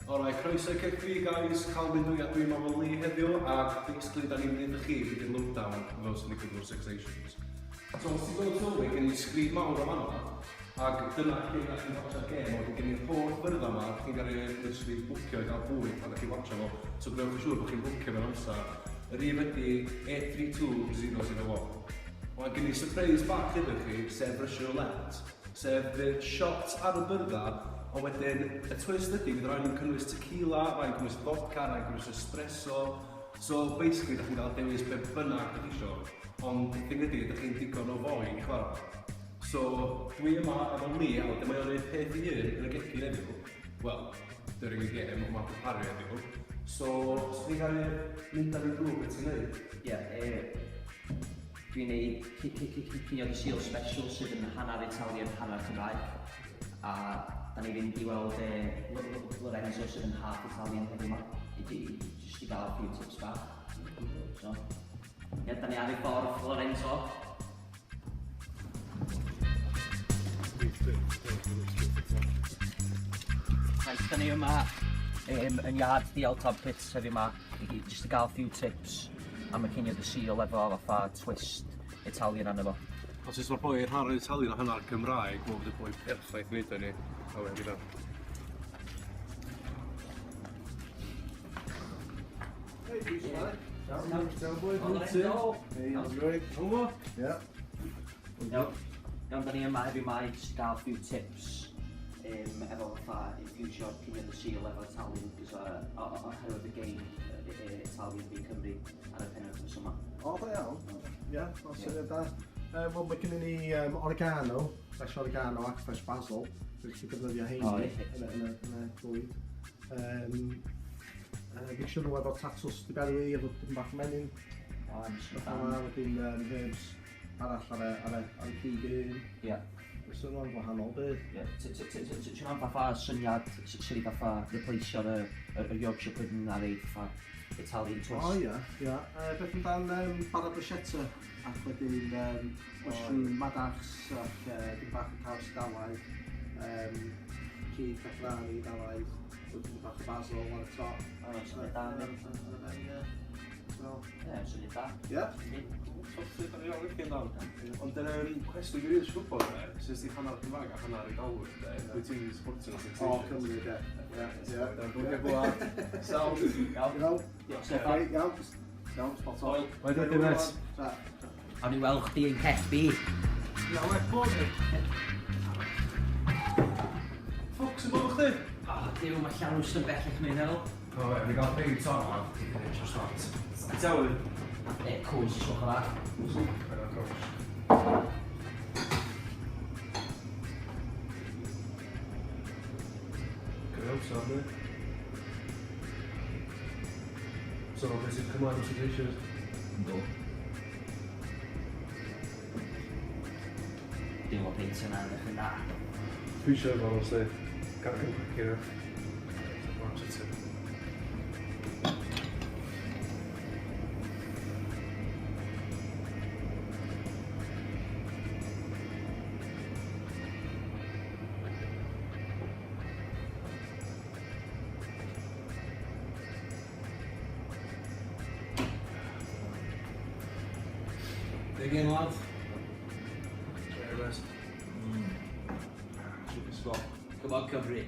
Alright, croeso i chi guys, cael mynd o'i adwy yma fel ni heddiw, ac basically da ni'n mynd i chi i'r lowdown fel sy'n digwydd o'r Sexations. So, os ti'n dod sylwi, gen i sgrin mawr o fanno, ac dyna lle da chi'n watcha'r gêm, oedd gen i'r holl fyrdd yma, chi'n gael ei literally bwcio i gael bwyd pan da chi'n watcha fo, so gwneud yn siŵr bod chi'n bwcio fe'n amser. Yr un ydi 832-001. Ond gen i surprise bach iddo chi, sef Russian Roulette, sef fydd shot ar y byrda, ond wedyn, y twist ydy, fydd rhaid nhw'n cynnwys tequila, rhaid cynnwys vodka, rhaid cynnwys espresso. So basically, da chi'n cael dewis be bynnag ydych chi isio, ond thing ydy, da chi'n digon o foi i chwarae. So, dwi yma efo ni, a wedyn mae o'n gwneud peth i yn y gegin heddiw. Wel, during y game, ond mae'n paru heddiw. So, os dwi'n cael mynd ar y drwy beth ti'n gwneud? Ie, dwi'n gwneud cinio dy Sul special sydd yn hanner Italian, hanner Cymraeg. A da ni fynd i weld Lorenzo sydd yn half Italian heddiw yma, jyst i gael a few tips bach. So, ie, da ni ar ei ffordd Lorenzo. Right, da ni yma yn iard DL Top Pits heddiw yma, jyst i gael a few tips am y cinio dy Sul efo fatha twist Italian arno fo. Os oes mae'r boi rhan Italian a hanner Cymraeg, mae fydd y boi perffaith wneud hynny. A wedi da. Hey, Ciao boy, Iawn, da ni yma heddiw yma i jyst gael a few tips efo fatha infusion cinio dy Sul efo Italian, oherwydd y game Italian fi Cymru ar y penwthnos yma. O, da iawn. Ie, o syniad da. Wel, mae gennym ni oregano, fresh oregano ac fresh basil. Dwi'n gallu defnyddio heini yn y bwyd. Fi'n siŵr nhw efo tatws diberwi, efo dyn bach menyn. Wedyn herbs arall ar y cig un. Ie. Fysa nhw'n gwahanol beth. Ti'n rhan fatha syniad sy'n ei fatha repleisio'r Yorkshire pudding ar ei fatha Italian twist? O ie, ie. Beth amdan bara bruschetta ac wedyn mushroom madachs ac dyn bach o caws dawaidd, cig pepperoni dawaidd, dyn bach o basil ar y top. O, syniad da. Ie, syniad da. Ie? Ond cwestiwn dwi'n rili gwybod, sydd di hanner Cymraeg a hanner Igalwyr, pwy ti'n supportio yn Sexations? O, Cymru, ie. Ie. Dwi'n gwybod, sawl. Iawn. Iawn, spot on. Mae'n dweud nes. Awn i weld chdi yn ceffi. Iawn, eich bod ni. Ffwc sy'n bod chdi? O, diw, mae llawn yn bell eich mynd el. O, fe, ni gael big ton o'n dwi'n gwneud just that. Tewi? Cwys i siwch o dda. Gwneud, so ni. So, beth sy'n cymlaen o'r Sexations? Ynddo. Dim o peint yna yn eich yn da. Dwi eisiau fel os di. Gan yn quicker. Mae'n sy'n. Dig in, lad. Very nice. Super spot. Come on, Cymru.